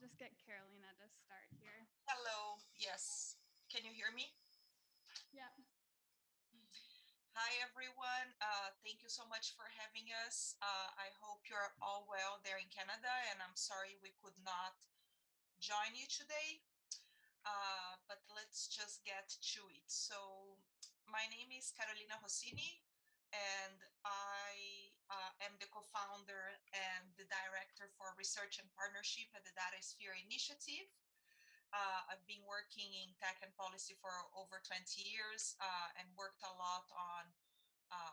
just get Carolina to start here. Hello, yes. Can you hear me? Yeah. Hi, everyone. Thank you so much for having us. I hope you're all well there in Canada, and I'm sorry we could not join you today. But let's just get to it. So, my name is Carolina Rossini, and I am the co-founder and the director for research and partnership at the DataSphere Initiative. I've been working in tech and policy for over 20 years and worked a lot on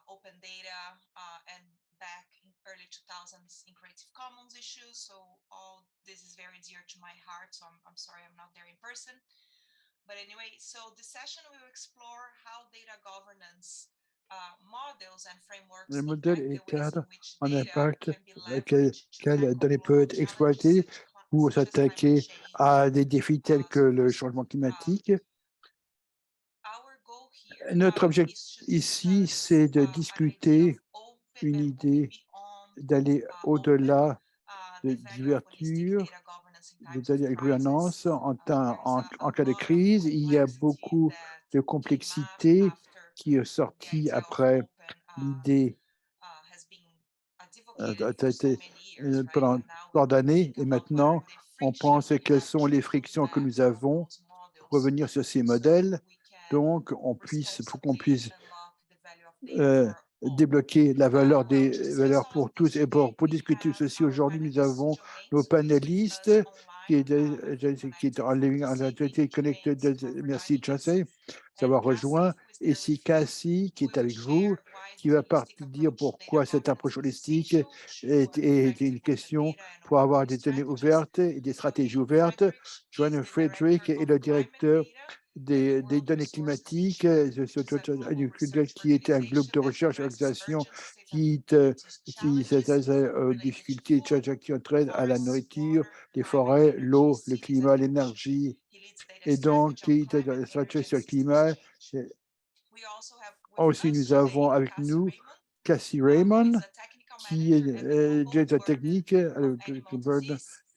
open data and back in early 2000s in Creative Commons issues. So all this is very dear to my heart. So I'm sorry I'm not there in person. But anyway, so this session we will explore how data governance models and Le frameworks modèle impact et the ways in cadre which en data impact, can be quelles leveraged to quelles tackle données peuvent global être challenges exploitées pour such as climate s'attaquer change. à des défis tels que So le first, changement climatique. our goal here Notre objectif is to ici, discuss c'est de an idea of discuter open une and moving idée beyond d'aller open, au-delà the de value of holistic d'ouverture, data governance in times of c'est-à-dire la crisis. gouvernance There's en a cas de lot of crise. Il y a complexity beaucoup that de came up complexité after qui est the sortie idea of après open l'idée has been advocated a for so été many years, right? pendant And now tant we d'années. think Et about what are maintenant, the on friction pense quelles sont les to frictions que map nous on avons those pour models revenir sur ces so modèles. we can Donc, faut qu'on responsibly puisse unlock the value of data for all. débloquer la valeur To des discuss valeurs all of pour this tous. Et today, pour we discuter have ceci our aujourd'hui, nous panelists avons Joanne, nos who is with panélistes us online, fully qui est connected en from ligne, DC. Thank you, connecté. Joanne, for Merci, joining us. José, And d'avoir rejoint. Cassie, who is Et there si with me, Cassie, qui who est will avec vous, share why qui the va holistic dire approach to data pourquoi cette governance approche is holistique essential to an est effective une open question data and pour open avoir data des données strategies. ouvertes et des stratégies Joanne ouvertes. Friedrich is Joanne the director Friedrich est of le climate directeur data at the des World données Resource climatiques, Commission, which is a global research qui est un groupe organization de that recherche, addresses organisation urgent qui sustainability challenges s'intéresse aux related to difficultés food, qui entraînent à la forests, nourriture, water, les climate, forêts, energy, l'eau, le cities, and climat, innovation. l'énergie. He leads data Et donc, strategy on qui climate, est stratégie energy, sur and le systems climat. change. We also have with Aussi, us nous avons today avec Cassie nous Raymond, Cassie who Raymond, is a technical qui est manager at the Global directeur Burden technique of Animal Disease,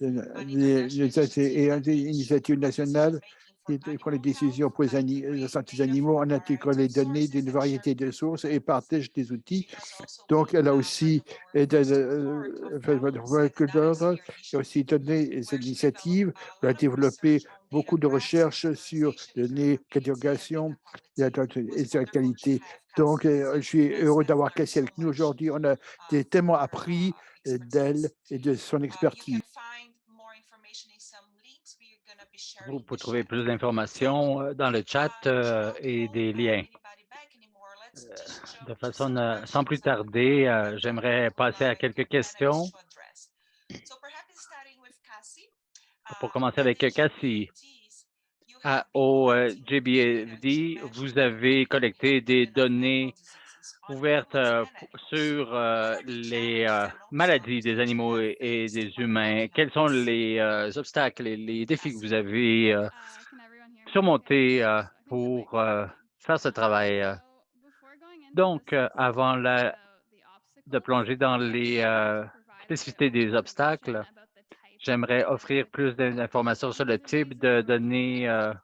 an international initiative et in which initiative nationale decision-making for qui prend les animal health décisions pour la integrate santé des data animaux from a en intégrant variety les of données sources d'une and variété sharing de best sources et practices. partage des outils. She has also Donc, been elle a part aussi of our été first cohort of fellows at the d'ordre DataSphere et aussi Initiative, donné where cette she developed initiative. a Elle a lot of développé research on data beaucoup de graphs, recherches sur categorization, données, interoperability, and catégorisation data quality. It et was sa wonderful to qualité. have Donc, Cassie je visit suis with us, heureux and d'avoir learned Cassie so avec nous much aujourd'hui. On a from tellement her appris d'elle expertise. et de son You can expertise. find more information in some links we're going to be Vous sharing in the pouvez trouver chat. plus So d'informations dans le if chat I don't et hold des liens. anybody back anymore, let's just jump De to façon, some sans plus questions tarder, that j'aimerais I would passer à like quelques panelists questions. to address. So perhaps starting with Cassie, Pour commencer at avec the Cassie, GBFDs, you have been au collecting data to GBFD, measure vous the avez impact of collecté des open of animal données diseases on ouvertes humans and animals. sur What are the les challenges and maladies obstacles des that you animaux have et faced des on humains. looking at Quels sont this? les obstacles et les défis que vous Cassie? avez Can everyone hear me okay? surmontés So I think the mic pour is working. faire ce travail? So before going into the Donc, specifics about the de obstacles, plonger dans I les just wanted to provide a bit spécificités more des information obstacles, about the type of j'aimerais data offrir plus d'informations sur on the le type diseases de we're données been collecting.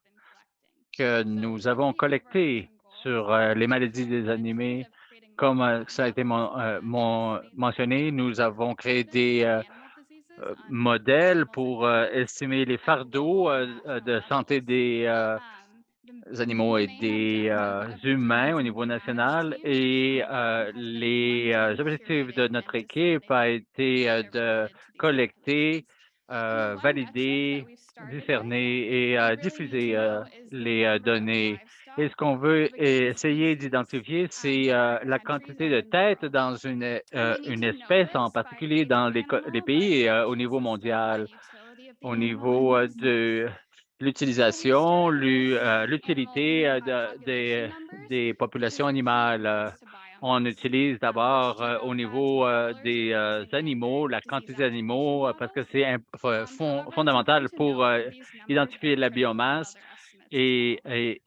que So nous one of avons the overarching collectées goals sur les is to maladies collect des data with the animaux. of creating Comme ça a été models to estimate the mentionné, impact nous avons créé burden des of animal diseases on modèles animals and pour humans estimer les at fardeaux global and national de santé levels. des The animaux et main des objective of the humains au niveau GBFD's national. team Et has been les collecting, objectifs de curating, notre and équipe a disseminating été data de related to these collecter, mechanisms. And the one metric that valider, we've started with discerner et that we really need to diffuser know is the les number of données. Et livestock ce qu'on of veut a given essayer species d'identifier, c'est in different la countries quantité and de in the têtes world. dans And we need une to know espèce, en this by particulier age of dans les animal, by pays et au production niveau system, by mondial, utility of the au animal and niveau business. de So we l'utilisation, started with l'utilité population numbers des because populations the key animales. inputs to On biomass, utilise which d'abord to know au that's niveau what colors we're des using in animaux, the la disease quantité attribution d'animaux, parce que models. c'est However, it's fondamental important to pour note that these numbers are identifier la critical for biomasse other estimates as well.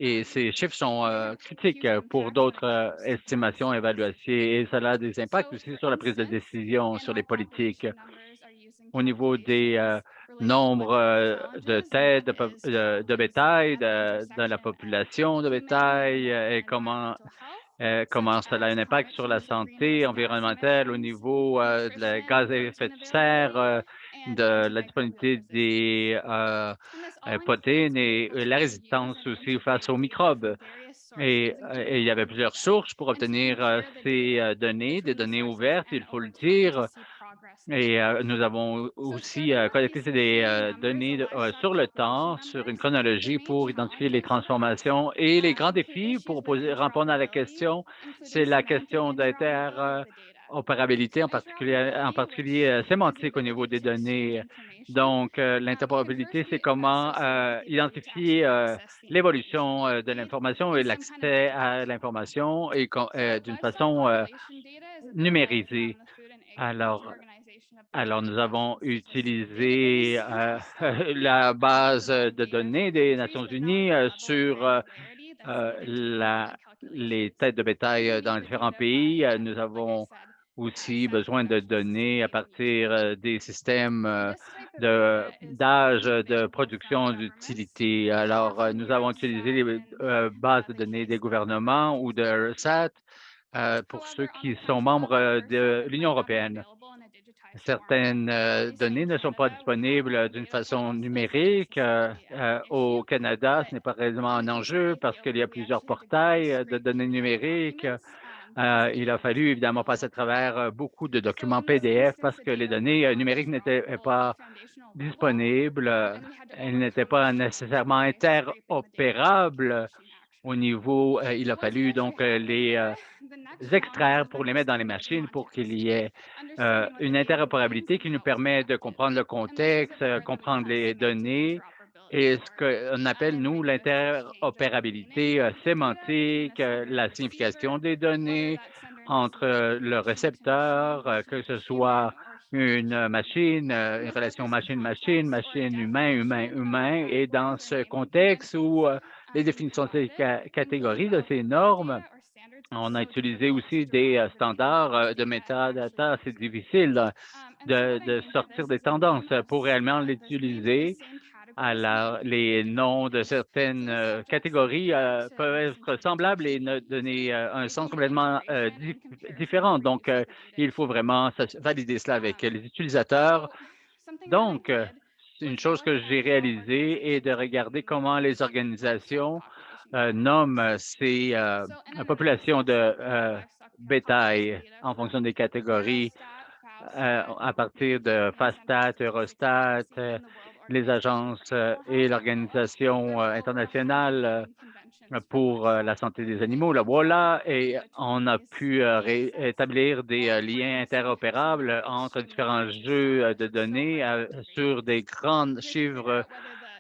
et ces chiffres sont They have critiques huge pour impacts when it d'autres comes to estimations policies. évaluations et cela a des impacts So, aussi for sur la prise de instance, décision in sur our les politiques. population numbers are using au niveau des nombres de têtes de bétail, de la population de bétail et comment cela a un impact sur la santé environnementale au niveau de la gaz à effet de serre, de la disponibilité des protéines et la résistance aussi face aux microbes. Et il y avait plusieurs sources pour obtenir ces données, des données ouvertes, il faut le dire. Et nous avons aussi collecté des données sur le temps, sur une chronologie pour identifier les transformations et les grands défis pour répondre à la question. C'est la question d'interopérabilité, en particulier sémantique au niveau des données. Donc, l'interopérabilité, c'est comment identifier l'évolution de l'information et l'accès à l'information et d'une façon numérisée. Alors, nous avons utilisé la base de données des Nations unies sur les têtes de bétail dans différents pays. Nous avons aussi besoin de données à partir des systèmes d'âge de production d'utilité. Alors, nous avons utilisé les bases de données des gouvernements ou de RSAT pour ceux qui sont membres de l'Union européenne. Certaines données ne sont pas disponibles d'une façon numérique. Au Canada, ce n'est pas réellement un enjeu parce qu'il y a plusieurs portails de données numériques. Il a fallu évidemment passer à travers beaucoup de documents PDF parce que les données numériques n'étaient pas disponibles. Elles n'étaient pas nécessairement interopérables au niveau, il a fallu donc les extraire pour les mettre dans les machines pour qu'il y ait une interopérabilité qui nous permet de comprendre le contexte, comprendre les données et ce qu'on appelle, nous, l'interopérabilité sémantique, la signification des données entre le récepteur, que ce soit une machine, une relation machine-machine, machine-humain, humain-humain, et dans ce contexte où les définitions de ces catégories, de ces normes, on a utilisé aussi des standards de metadata. C'est difficile de sortir des tendances pour réellement l'utiliser. Alors, les noms de certaines catégories peuvent être semblables et donner un sens complètement différent. Donc, il faut vraiment valider cela avec les utilisateurs. Donc, une chose que j'ai réalisée est de regarder comment les organisations nomment ces populations de bétail en fonction des catégories à partir de FASTAT, Eurostat, les agences et l'Organisation internationale pour la santé des animaux, la WOLA, et on a pu établir des liens interopérables entre différents jeux de données sur des grands chiffres,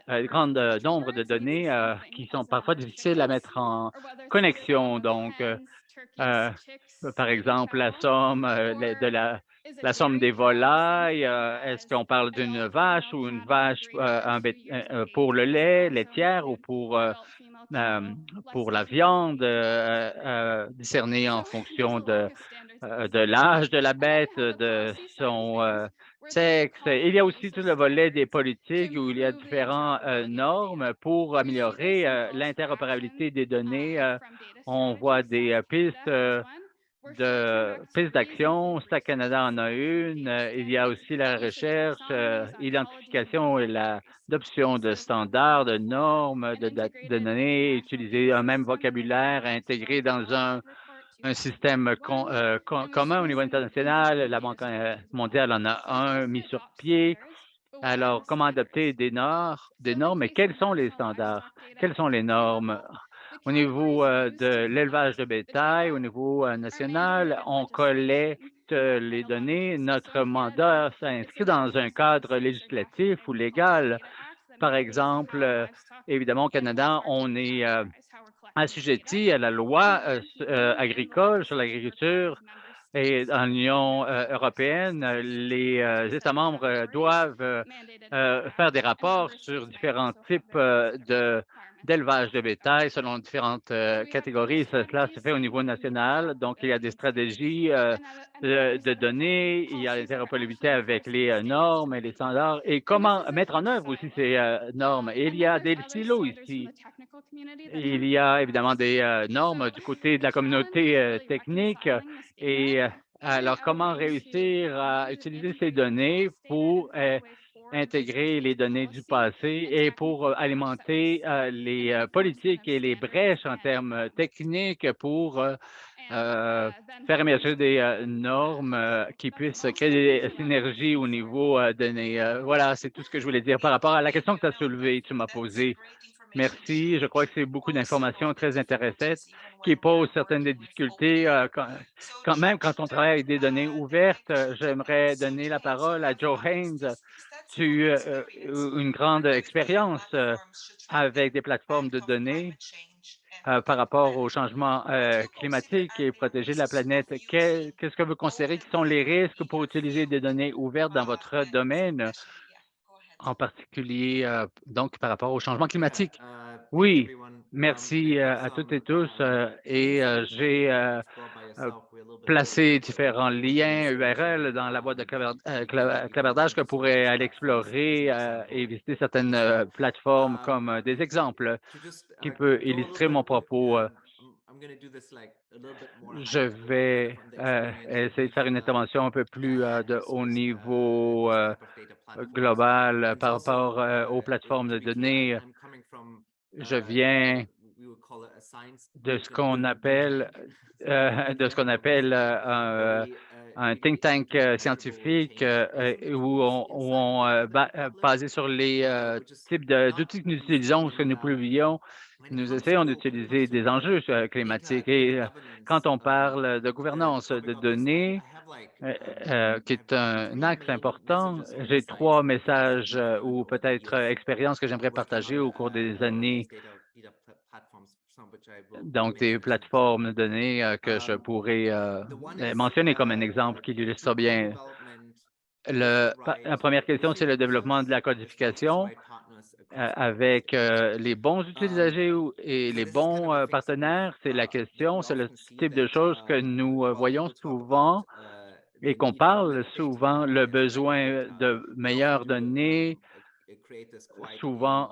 grands nombres de données qui sont parfois difficiles à mettre en connexion. Donc, par exemple, la somme la somme des volailles, est-ce qu'on parle d'une vache ou une vache pour le lait, laitière ou pour la viande discernée en fonction de l'âge de la bête, de son sexe. Il y a aussi tout le volet des politiques où il y a différentes normes pour améliorer l'interopérabilité des données. On voit des pistes d'action. Stack Canada en a une. Il y a aussi la recherche, identification et l'adoption de standards, de normes, de données, utiliser un même vocabulaire intégré dans un système commun au niveau international. La Banque mondiale en a un mis sur pied. Alors, comment adopter des normes et quels sont les standards? Quelles sont les normes? Au niveau de l'élevage de bétail, au niveau national, on collecte les données. Notre mandat s'inscrit dans un cadre législatif ou légal. Par exemple, évidemment, au Canada, on est assujetti à la loi agricole sur l'agriculture et dans l'Union européenne, les États membres doivent faire des rapports sur différents types de d'élevage de bétail selon différentes catégories. Cela se fait au niveau national. Donc, il y a des stratégies de données, il y a l'interopérabilité avec les normes et les standards et comment mettre en œuvre aussi ces normes. Et il y a des silos ici. Il y a évidemment des normes du côté de la communauté technique et alors comment réussir à utiliser ces données pour intégrer les données du passé et pour alimenter les politiques et les brèches en termes techniques pour faire émerger des normes qui puissent créer des synergies au niveau données. Voilà, c'est tout ce que je voulais dire par rapport à la question que tu as soulevée, tu m'as posée. Merci. Je crois que c'est beaucoup d'informations très intéressantes qui posent certaines des difficultés. Quand même, quand on travaille avec des données ouvertes, j'aimerais donner la parole à Joe Haynes. Tu as une grande expérience avec des plateformes de données par rapport au changement climatique et protéger la planète. Qu'est-ce que vous considérez qui sont les risques pour utiliser des données ouvertes dans votre domaine, en particulier donc par rapport au changement climatique? Oui, merci à toutes et tous. J'ai placé différents liens URL dans la boîte de clavardage que pourrait aller explorer et visiter certaines plateformes comme des exemples qui peut illustrer mon propos. Je vais essayer de faire une intervention un peu plus de haut niveau global par rapport aux plateformes de données. Je viens de ce qu'on appelle un think tank scientifique basé sur les types d'outils que nous utilisons, ce que nous publions. Nous essayons d'utiliser des enjeux climatiques et quand on parle de gouvernance de données, qui est un axe important, j'ai 3 messages ou peut-être expériences que j'aimerais partager au cours des années. Donc, des plateformes de données que je pourrais mentionner comme un exemple qui l'illustre bien. La première question, c'est le développement de la codification avec les bons utilisateurs et les bons partenaires. C'est la question, c'est le type de choses que nous voyons souvent et qu'on parle souvent, le besoin de meilleures données. Souvent,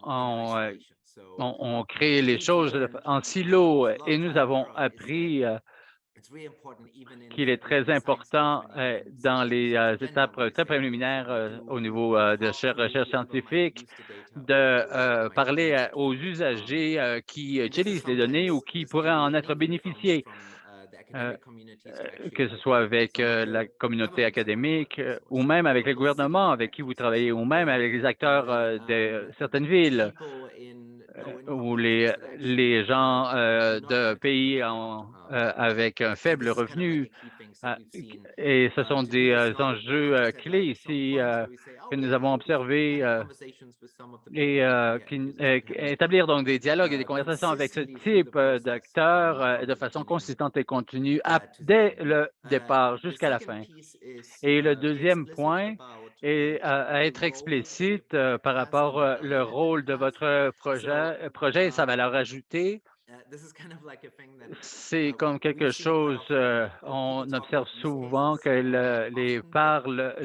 on crée les choses en silo et nous avons appris qu'il est très important dans les étapes très préliminaires au niveau de recherche scientifique de parler aux usagers qui utilisent les données ou qui pourraient en être bénéficiés, que ce soit avec la communauté académique ou même avec le gouvernement avec qui vous travaillez ou même avec les acteurs de certaines villes ou les gens de pays avec un faible revenu. Et ce sont des enjeux clés ici que nous avons observés et établir donc des dialogues et des conversations avec ce type d'acteurs de façon consistante et continue dès le départ jusqu'à la fin. Et le deuxième point est à être explicite par rapport le rôle de votre projet et sa valeur ajoutée. C'est comme quelque chose, on observe souvent que les parles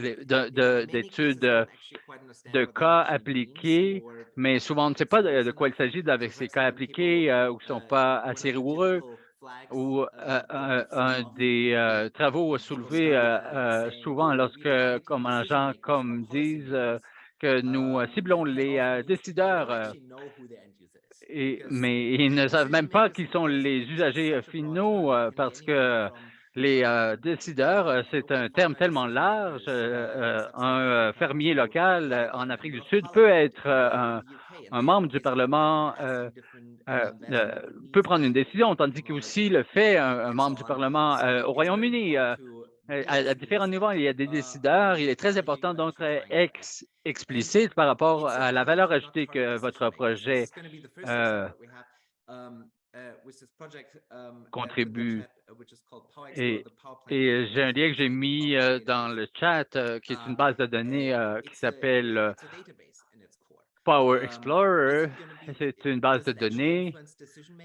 d'études de cas appliqués, mais souvent on ne sait pas de quoi il s'agit avec ces cas appliqués ou qui ne sont pas assez rigoureux. Ou un des travaux soulevés souvent lorsque, comme les gens comme disent que nous ciblons les décideurs, mais ils ne savent même pas qui sont les usagers finaux parce que les décideurs, c'est un terme tellement large. Un fermier local en Afrique du Sud peut être un membre du Parlement, peut prendre une décision, tandis qu'aussi le fait un membre du Parlement au Royaume-Uni. À différents niveaux, il y a des décideurs. Il est très important d'être explicite par rapport à la valeur ajoutée que votre projet contribue. Et j'ai un lien que j'ai mis dans le chat qui est une base de données qui s'appelle Power Explorer, c'est une base de données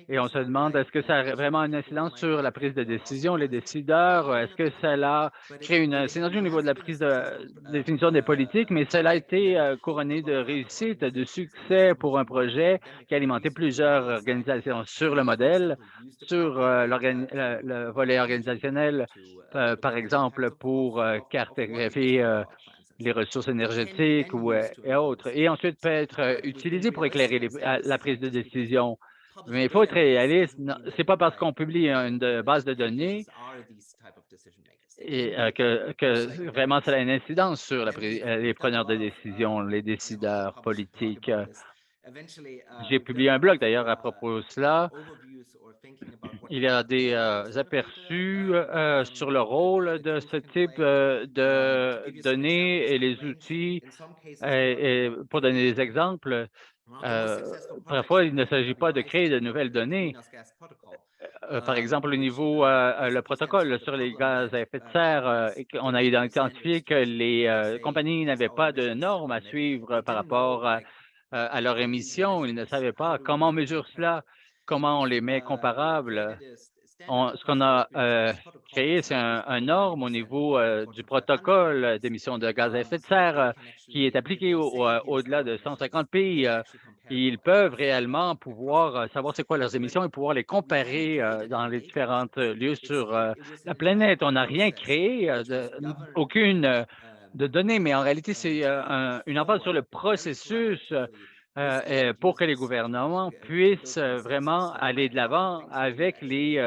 et on se demande est-ce que ça a vraiment une incidence sur la prise de décision, les décideurs, est-ce que cela crée une synergie au niveau de la prise de définition des politiques, mais cela a été couronné de réussite, de succès pour un projet qui a alimenté plusieurs organisations sur le modèle, sur le volet organisationnel, par exemple, pour cartographier les ressources énergétiques ou, et autres, et ensuite peut être utilisé pour éclairer la prise de décision. Mais il faut être réaliste. C'est pas parce qu'on publie une base de données et que vraiment cela a une incidence sur les preneurs de décision, les décideurs politiques. J'ai publié un blog d'ailleurs à propos de cela. Il y a des aperçus sur le rôle de ce type de données et les outils. Et pour donner des exemples, parfois, il ne s'agit pas de créer de nouvelles données. Par exemple, au niveau le protocole sur les gaz à effet de serre, on a identifié que les compagnies n'avaient pas de normes à suivre par rapport à leurs émissions. Ils ne savaient pas comment on mesure cela, comment on les met comparables. Ce qu'on a créé, c'est un norme au niveau du protocole d'émission de gaz à effet de serre qui est appliqué au-delà de 150 pays. Ils peuvent réellement pouvoir savoir c'est quoi leurs émissions et pouvoir les comparer dans les différents lieux sur la planète. On n'a rien créé, aucune de données, mais en réalité, c'est une emphase sur le processus pour que les gouvernements puissent vraiment aller de l'avant avec les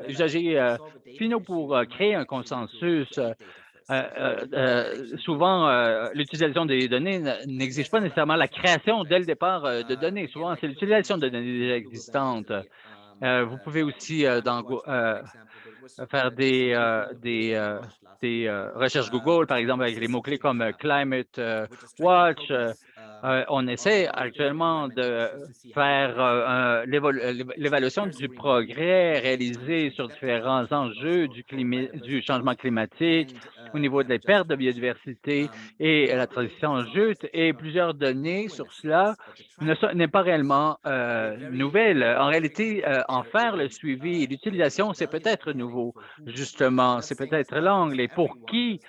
usagers finaux pour créer un consensus. Souvent, l'utilisation des données n'exige pas nécessairement la création dès le départ de données. Souvent, c'est l'utilisation de données déjà existantes. Vous pouvez aussi faire des recherches Google, par exemple, avec les mots-clés comme Climate Watch. On essaie actuellement de faire l'évaluation du progrès réalisé sur différents enjeux du changement climatique au niveau des pertes de biodiversité et la transition juste. Et plusieurs données sur cela n'est pas réellement nouvelle. En réalité, en faire le suivi et l'utilisation, c'est peut-être nouveau, justement. C'est peut-être l'angle. Et pour qui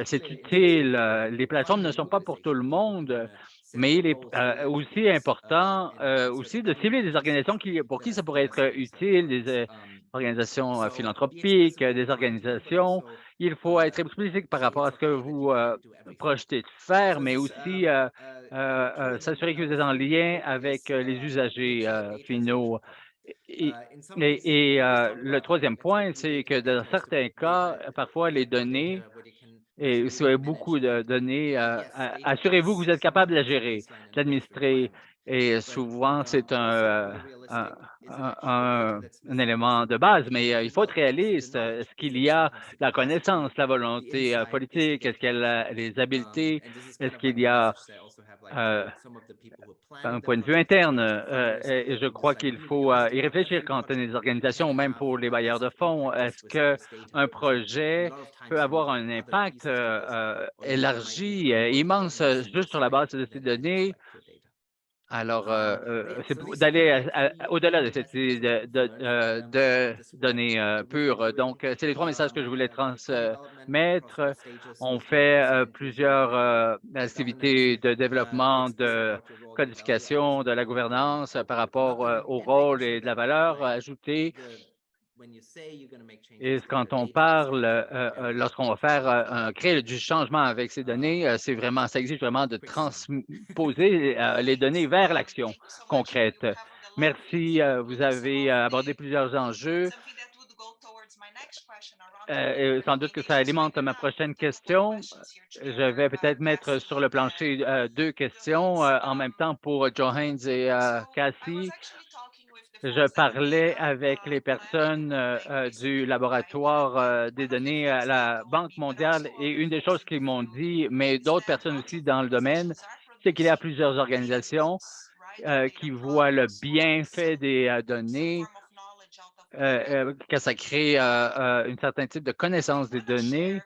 c'est utile? Les plateformes ne sont pas pour tout le monde, mais il est aussi important aussi de cibler des organisations pour qui ça pourrait être utile, des organisations philanthropiques, des organisations. Il faut être explicite par rapport à ce que vous projetez de faire, mais aussi s'assurer que vous êtes en lien avec les usagers finaux. Et, le troisième point, c'est que dans certains cas, parfois les données, et si vous avez beaucoup de données, assurez-vous que vous êtes capable de la gérer, de l'administrer. Et souvent, c'est un élément de base, mais il faut être réaliste. Est-ce qu'il y a la connaissance, la volonté politique? Est-ce qu'il y a les habiletés? Est-ce qu'il y a un point de vue interne? Et je crois qu'il faut y réfléchir quand on est des organisations, même pour les bailleurs de fonds. Est-ce qu'un projet peut avoir un impact élargi, immense, juste sur la base de ces données? Alors, c'est d'aller au-delà de cette idée de données pures. Donc, c'est les trois messages que je voulais transmettre. On fait plusieurs activités de développement, de codification, de la gouvernance par rapport au rôle et de la valeur ajoutée. Et quand on parle, lorsqu'on va faire créer du changement avec ces données, ça exige vraiment de transposer les données vers l'action concrète. Merci. Vous avez abordé plusieurs enjeux. Sans doute que ça alimente ma prochaine question. Je vais peut-être mettre sur le plancher deux questions en même temps pour Johannes et Cassie. Je parlais avec les personnes du laboratoire des données à la Banque mondiale et une des choses qu'ils m'ont dit, mais d'autres personnes aussi dans le domaine, c'est qu'il y a plusieurs organisations qui voient le bienfait des données, que ça crée un certain type de connaissance des données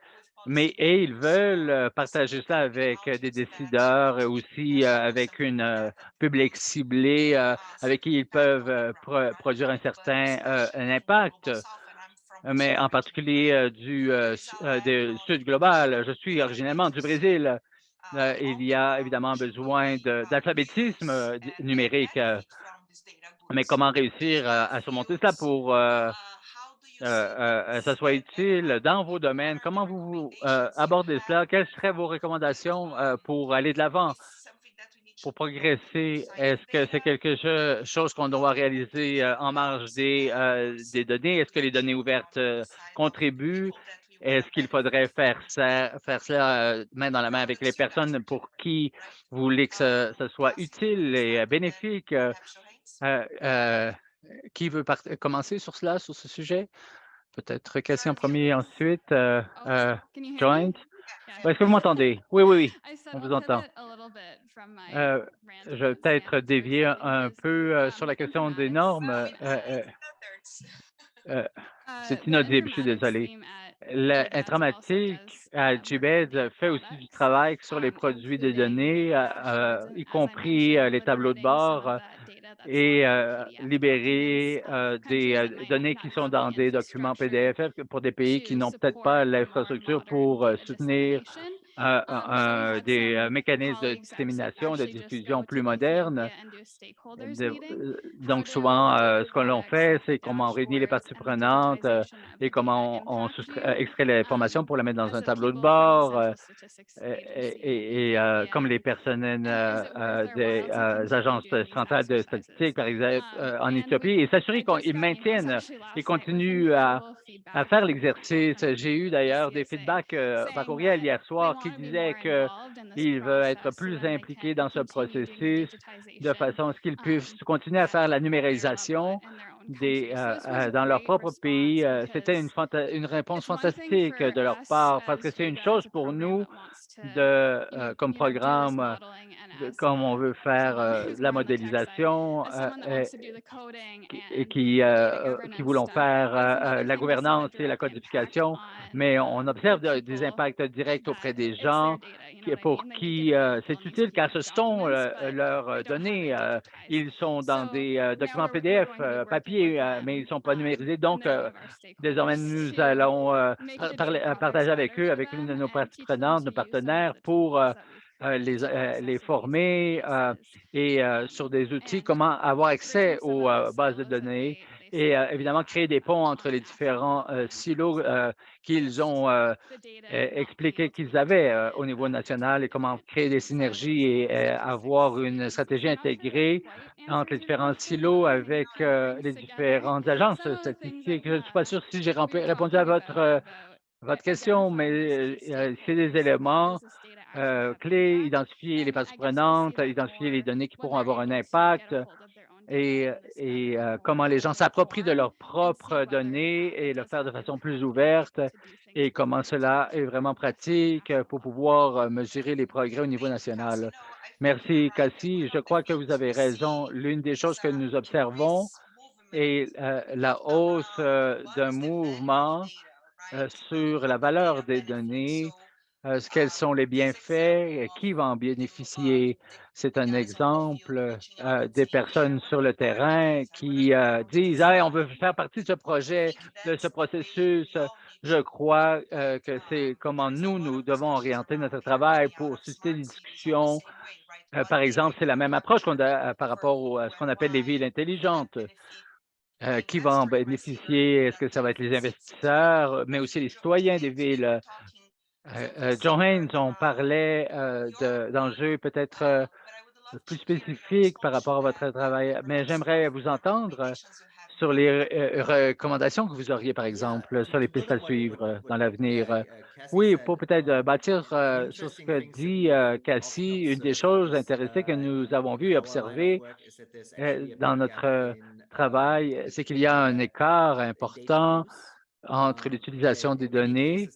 et ils veulent partager ça avec des décideurs, et aussi avec une public ciblé avec qui ils peuvent produire un certain un impact, mais en particulier du Sud global. Je suis originellement du Brésil. Il y a évidemment besoin d'alphabétisme numérique, mais comment réussir à surmonter cela pour ça soit utile dans vos domaines? Comment vous abordez cela? Quelles seraient vos recommandations pour aller de l'avant, pour progresser? Est-ce que c'est quelque chose qu'on doit réaliser en marge des données? Est-ce que les données ouvertes contribuent? Est-ce qu'il faudrait faire cela main dans la main avec les personnes pour qui vous voulez que ce soit utile et bénéfique? Euh, euh, qui veut commencer sur cela, sur ce sujet? Peut-être Cassie en premier, ensuite Joint. Est-ce que vous m'entendez? Oui, oui, oui, on vous entend. Je vais peut-être dévier un peu sur la question des normes. C'est inaudible, je suis désolé. L'informatique à GBED fait aussi du travail sur les produits des données, y compris les tableaux de bord et libérer des données qui sont dans des documents PDF pour des pays qui n'ont peut-être pas l'infrastructure pour soutenir des mécanismes de dissémination, de diffusion plus modernes. Donc, souvent, ce que l'on fait, c'est comment on réunit les parties prenantes et comment on extrait l'information pour la mettre dans un tableau de bord. Comme les personnels des agences centrales de statistique, par exemple, en Éthiopie, et s'assurer qu'ils maintiennent et continuent à faire l'exercice. J'ai eu d'ailleurs des feedbacks par courriel hier soir qui disaient qu'ils veulent être plus impliqués dans ce processus de façon à ce qu'ils puissent continuer à faire la numérisation dans leur propre pays. C'était une réponse fantastique de leur part parce que c'est une chose pour nous comme programme, comme on veut faire de la modélisation et qui voulons faire la gouvernance et la codification, mais on observe des impacts directs auprès des gens pour qui c'est utile car ce sont leurs données. Ils sont dans des documents PDF, papier, mais ils ne sont pas numérisés. Donc, désormais, nous allons partager avec eux, avec une de nos parties prenantes, nos partenaires, pour les former et sur des outils, comment avoir accès aux bases de données et évidemment créer des ponts entre les différents silos qu'ils ont expliqué qu'ils avaient au niveau national et comment créer des synergies et avoir une stratégie intégrée entre les différents silos avec les différentes agences statistiques. Je ne suis pas sûr si j'ai répondu à votre question, mais c'est des éléments clés, identifier les parties prenantes, identifier les données qui pourront avoir un impact et comment les gens s'approprient de leurs propres données et le faire de façon plus ouverte et comment cela est vraiment pratique pour pouvoir mesurer les progrès au niveau national. Merci, Cassie. Je crois que vous avez raison. L'une des choses que nous observons est la hausse d'un mouvement sur la valeur des données, quels sont les bienfaits, qui va en bénéficier. C'est un exemple des personnes sur le terrain qui disent « Hey, on veut faire partie de ce projet, de ce processus ». Je crois que c'est comment nous devons orienter notre travail pour susciter des discussions. Par exemple, c'est la même approche qu'on a par rapport à ce qu'on appelle les villes intelligentes. Qui va en bénéficier? Est-ce que ça va être les investisseurs, mais aussi les citoyens des villes? John Haynes, on parlait d'enjeux peut-être plus spécifiques par rapport à votre travail, mais j'aimerais vous entendre sur les recommandations que vous auriez, par exemple, sur les pistes à suivre dans l'avenir. Oui, pour peut-être bâtir sur ce que dit Cassie, une des choses intéressées que nous avons vues et observées dans notre travail, c'est qu'il y a un écart important entre l'utilisation des données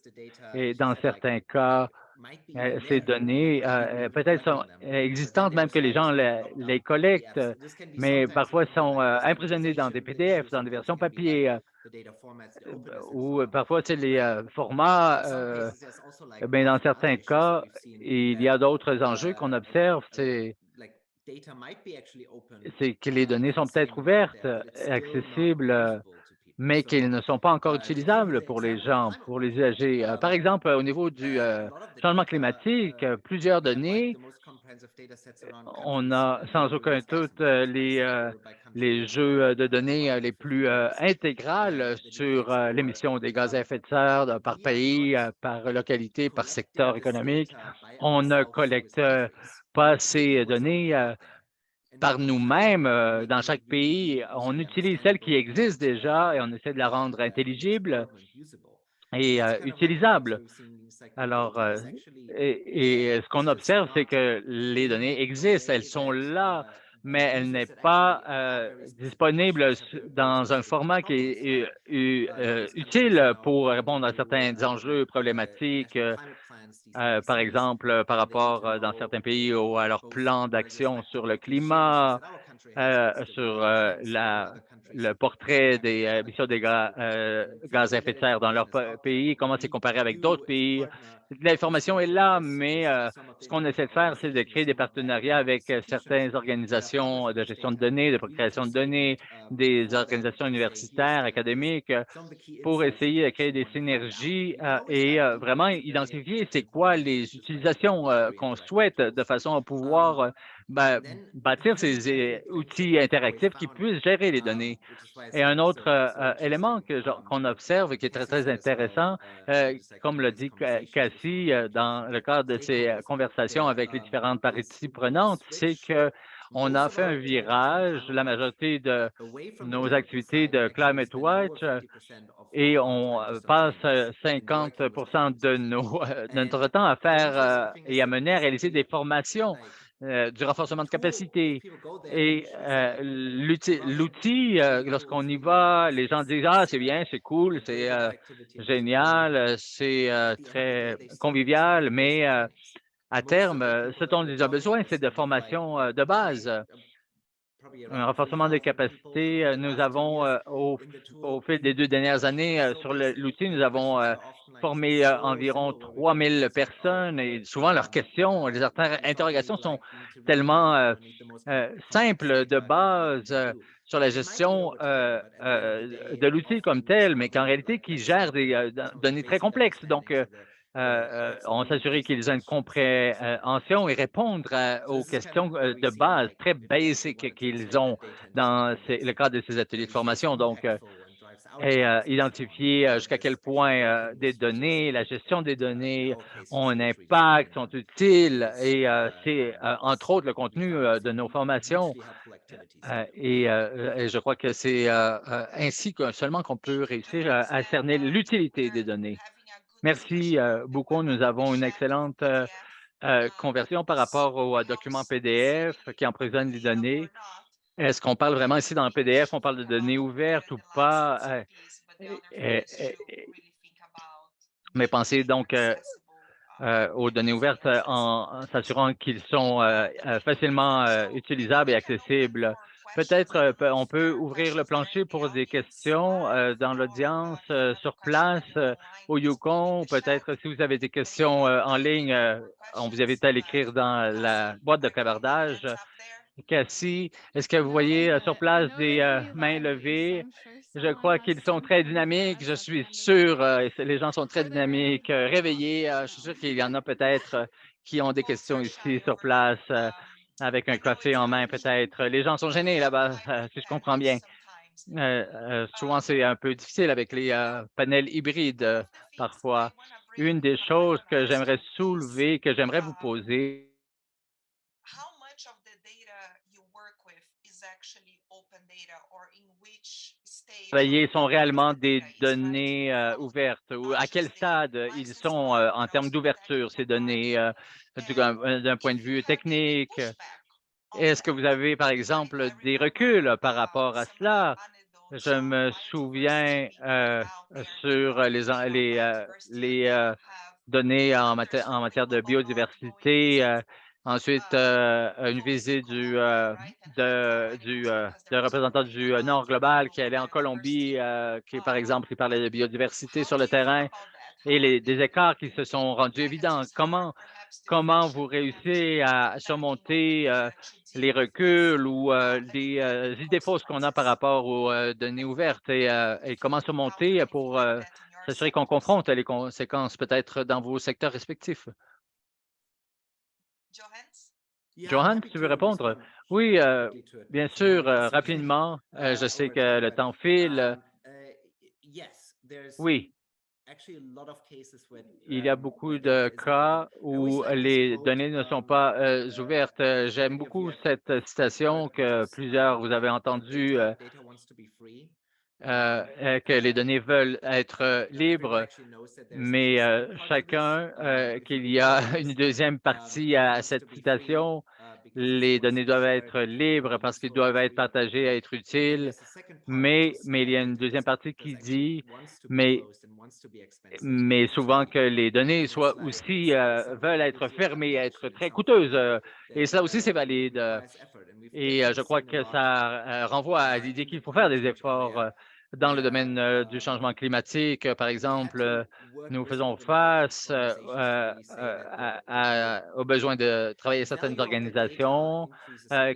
et dans certains cas, ces données peut-être sont existantes même que les gens les collectent, mais parfois sont emprisonnées dans des PDF, dans des versions papier. ou parfois c'est les formats, mais dans certains cas, il y a d'autres enjeux qu'on observe, c'est que les données sont peut-être ouvertes, accessibles, mais qu'ils ne sont pas encore utilisables pour les gens, pour les usagers. Par exemple, au niveau du changement climatique, plusieurs données, on a sans aucun doute les jeux de données les plus intégrales sur l'émission des gaz à effet de serre par pays, par localité, par secteur économique. On ne collecte pas ces données par nous-mêmes dans chaque pays. On utilise celle qui existe déjà et on essaie de la rendre intelligible et utilisable. Alors, ce qu'on observe, c'est que les données existent, elles sont là, mais elles n'est pas disponible dans un format qui est utile pour répondre à certains enjeux problématiques. Par exemple, par rapport dans certains pays à leur plan d'action sur le climat, sur le portrait des émissions des gaz à effet de serre dans leur pays, comment c'est comparé avec d'autres pays. L'information est là, mais ce qu'on essaie de faire, c'est de créer des partenariats avec certaines organisations de gestion de données, de création de données, des organisations universitaires, académiques, pour essayer de créer des synergies et vraiment identifier c'est quoi les utilisations qu'on souhaite de façon à pouvoir bâtir ces outils interactifs qui puissent gérer les données. Et un autre élément qu'on observe et qui est très, très intéressant, comme l'a dit Cassie dans le cadre de ses conversations avec les différentes parties prenantes, c'est que on a fait un virage, la majorité de nos activités de Climate Watch et on passe 50 de notre temps à faire et à mener à réaliser des formations, du renforcement de capacité. Et l'outil, lorsqu'on y va, les gens disent: «Ah, c'est bien, c'est cool, c'est génial, c'est très convivial», mais à terme, ce dont ils ont besoin, c'est de formation de base. Un renforcement des capacités. Nous avons, au fil des 2 dernières années, sur l'outil, nous avons formé environ 3000 personnes et souvent leurs questions, les interrogations sont tellement simples, de base, sur la gestion de l'outil comme tel, mais qu'en réalité, qui gère des données très complexes. Donc, on s'assurer qu'ils ont une compréhension et répondre aux questions de base très basiques qu'ils ont dans le cadre de ces ateliers de formation. Donc, identifier jusqu'à quel point des données, la gestion des données ont un impact, sont utiles et c'est entre autres le contenu de nos formations. Et je crois que c'est ainsi que seulement qu'on peut réussir à cerner l'utilité des données. Merci beaucoup. Nous avons une excellente conversion par rapport au document PDF qui emprisonne les données. Est-ce qu'on parle vraiment ici dans le PDF, on parle de données ouvertes ou pas? Euh, euh, mais pensez donc aux données ouvertes en s'assurant qu'ils sont facilement utilisables et accessibles. Peut-être on peut ouvrir le plancher pour des questions dans l'audience sur place au Yukon. Peut-être si vous avez des questions en ligne, on vous invite à l'écrire dans la boîte de clavardage. Cassie, est-ce que vous voyez sur place des mains levées? Je crois qu'ils sont très dynamiques. Je suis sûr, les gens sont très dynamiques, réveillés. Je suis sûr qu'il y en a peut-être qui ont des questions ici sur place avec un café en main peut-être. Les gens sont gênés là-bas, si je comprends bien. Souvent, c'est un peu difficile avec les panels hybrides parfois. Une des choses que j'aimerais soulever, que j'aimerais vous poser, How much of the data you work with is actually open data, or in which stage of travailler sont the réellement des data is données ouvertes ou à quel stade ils sont en termes d'ouverture, ces données, d'un point de vue technique? Est-ce que vous avez, par exemple, des reculs par rapport à cela? Je me souviens sur les données en matière de biodiversité, Ensuite, une visite du représentant du Nord global qui allait en Colombie, qui, par exemple, qui parlait de biodiversité sur le terrain et des écarts qui se sont rendus évidents. Comment vous réussissez à surmonter les reculs ou des idées fausses qu'on a par rapport aux données ouvertes et comment surmonter pour s'assurer qu'on confronte les conséquences peut-être dans vos secteurs respectifs? Johan, tu veux répondre? Oui, bien sûr, rapidement. Je sais que le temps file. Oui, il y a beaucoup de cas où les données ne sont pas ouvertes. J'aime beaucoup cette citation que plusieurs vous avez entendue, que les données veulent être libres, mais chacun, qu'il y a une deuxième partie à cette citation. Les données doivent être libres parce qu'ils doivent être partagés, être utiles, mais il y a une deuxième partie qui dit, mais souvent que les données soient aussi, veulent être fermées, être très coûteuses, et ça aussi, c'est valide, et je crois que ça, renvoie à l'idée qu'il faut faire des efforts, dans le domaine, du changement climatique. Par exemple, nous faisons face, aux besoins de travailler certaines organisations,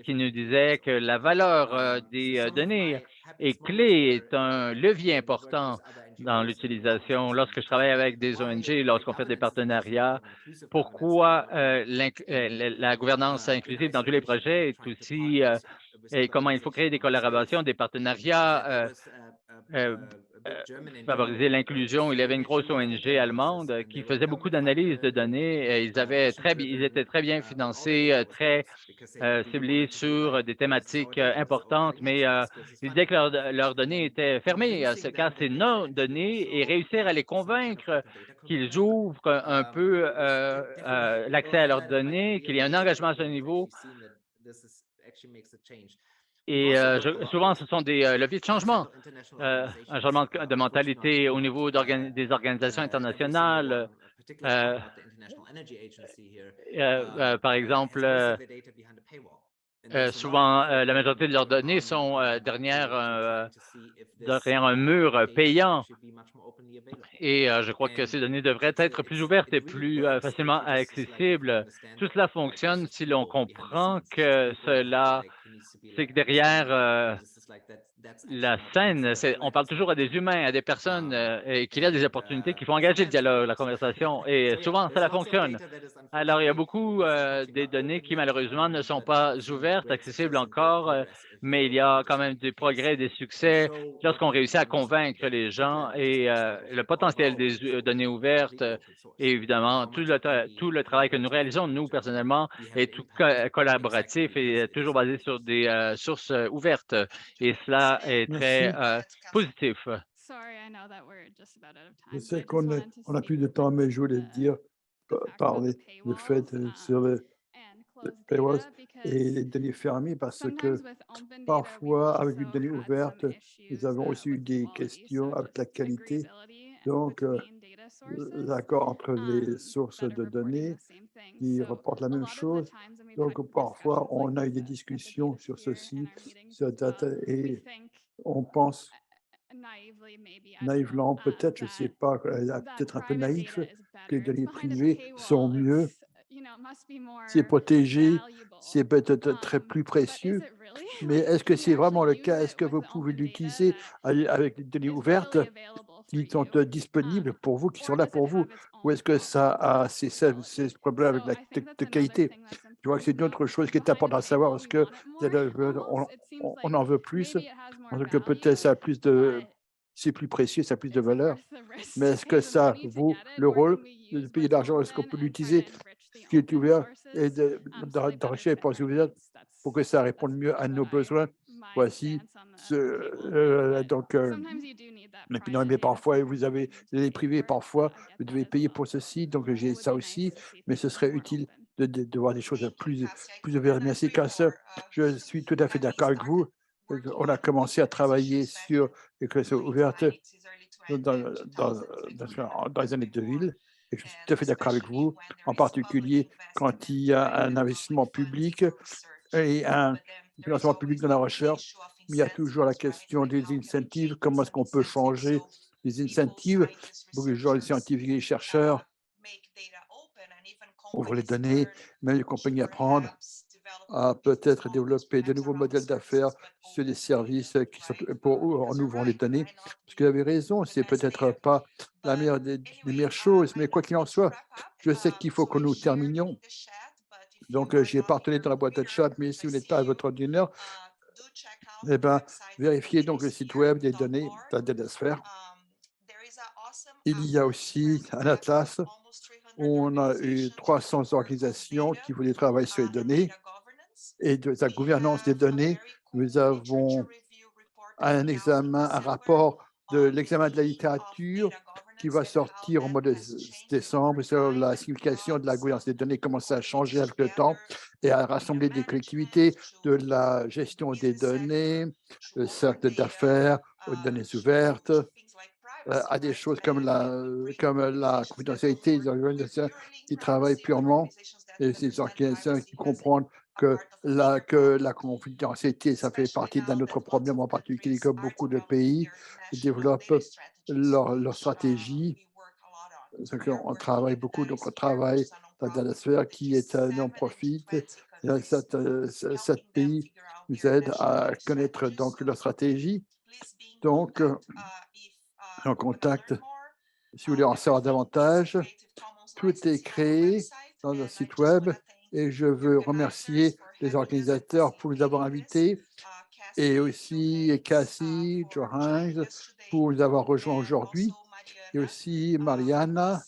qui nous disaient que la valeur, des, données est clé, est un levier important dans l'utilisation. Lorsque je travaille avec des ONG, lorsqu'on fait des partenariats, pourquoi la gouvernance inclusive dans tous les projets est aussi, et comment il faut créer des collaborations, des partenariats, euh, euh, favoriser l'inclusion. Il y avait une grosse ONG allemande qui faisait beaucoup d'analyses de données. Et ils étaient très bien financés, très ciblés sur des thématiques importantes, mais ils disaient que leurs données étaient fermées, car c'est nos données et réussir à les convaincre qu'ils ouvrent un peu l'accès à leurs données, qu'il y ait un engagement à ce niveau. Et souvent, ce sont des leviers de changement, un changement de mentalité au niveau des organisations internationales. euh, Par exemple, souvent, la majorité de leurs données sont derrière un mur payant. Et je crois que ces données devraient être plus ouvertes et plus facilement accessibles. Tout cela fonctionne si l'on comprend que c'est que derrière la scène, on parle toujours à des humains, à des personnes, et qu'il y a des opportunités qui font engager le dialogue, la conversation, et souvent, ça fonctionne. Alors, il y a beaucoup des données qui, malheureusement, ne sont pas ouvertes, accessibles encore, mais il y a quand même des progrès, des succès lorsqu'on réussit à convaincre les gens et le potentiel des données ouvertes et évidemment, tout le travail que nous réalisons, nous, personnellement, est tout collaboratif et toujours basé sur des sources ouvertes. Et cela est très Merci. positif. Je sais on a plus de temps, mais je voulais dire, parler du fait sur le paywalls et les données fermées parce que parfois, avec une donnée ouverte, nous avons aussi eu des questions avec la qualité. Donc, l'accord entre les sources de données qui reportent la même chose. Donc, parfois, on a eu des discussions sur ceci, sur data, et on pense naïvement, peut-être, je ne sais pas, peut-être un peu naïf, que les données privées sont mieux, c'est protégé, c'est peut-être très plus précieux. Mais est-ce que c'est vraiment le cas? Est-ce que vous pouvez l'utiliser avec des données ouvertes qui sont disponibles pour vous, qui sont là pour vous? Ou est-ce que ça a ces problèmes avec la qualité? Je vois que c'est une autre chose qui est importante à savoir. Est-ce que on en veut plus? Parce que peut-être ça a plus de, c'est plus précieux, ça a plus de valeur. Mais est-ce que ça vaut le rôle de payer de l'argent? Est-ce qu'on peut l'utiliser, ce qui est ouvert, et d'enrichir les pensées ouvertes pour que ça réponde mieux à nos besoins? Voici et puis non, mais parfois vous avez les privés, parfois vous devez payer pour ceci, donc j'ai ça aussi, mais ce serait utile de voir des choses plus ouvertes. Mais c'est qu'à ça, je suis tout à fait d'accord avec vous. On a commencé à travailler sur les classes ouvertes dans dans dans les années 2000, Et je suis tout à fait d'accord avec vous, en particulier quand il y a un investissement public et un financement public dans la recherche. Mais il y a toujours la question des incentives. Comment est-ce qu'on peut changer les incentives pour que les gens, les scientifiques et les chercheurs ouvrent les données, même les compagnies apprennent à peut-être développer de nouveaux modèles d'affaires sur des services qui sont en ouvrant les données. Parce que vous avez raison, c'est peut-être pas la meilleure des meilleures choses, mais quoi qu'il en soit, je sais qu'il faut que nous terminions. Donc, j'y ai partenu dans la boîte de chat, mais si vous n'êtes pas à votre ordinaire, eh ben, vérifiez donc le site web des données de la Datasphere. Il y a aussi un atlas où on a eu 300 organisations qui voulaient travailler sur les données et de la gouvernance des données. Nous avons un examen, un rapport de l'examen de la littérature qui va sortir au mois de décembre sur la signification de la gouvernance des données, comment ça a changé avec le temps, et à rassembler des collectivités, de la gestion des données, le cercle d'affaires, aux données ouvertes, à des choses comme la confidentialité des organisations qui travaillent purement, et ces organisations qui comprennent que la confidentialité, ça fait partie d'un autre problème, en particulier que beaucoup de pays développent leur stratégie. On travaille beaucoup, donc on travaille dans la sphère qui est un non-profit. Cet pays nous aide à connaître donc leur stratégie. Donc, en contact, si vous voulez en savoir davantage, tout est créé dans un site web et je veux remercier les organisateurs pour nous avoir invités et aussi Cassie, Johannes pour nous avoir rejoints aujourd'hui et aussi Mariana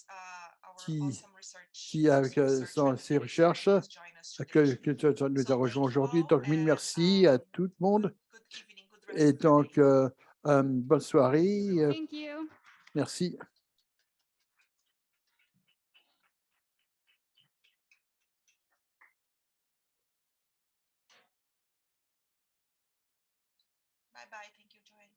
qui avec ses recherches que nous a rejoints aujourd'hui. Donc, mille merci à tout le monde et donc bonne soirée. Merci. Bye bye. Thank you, Joanne.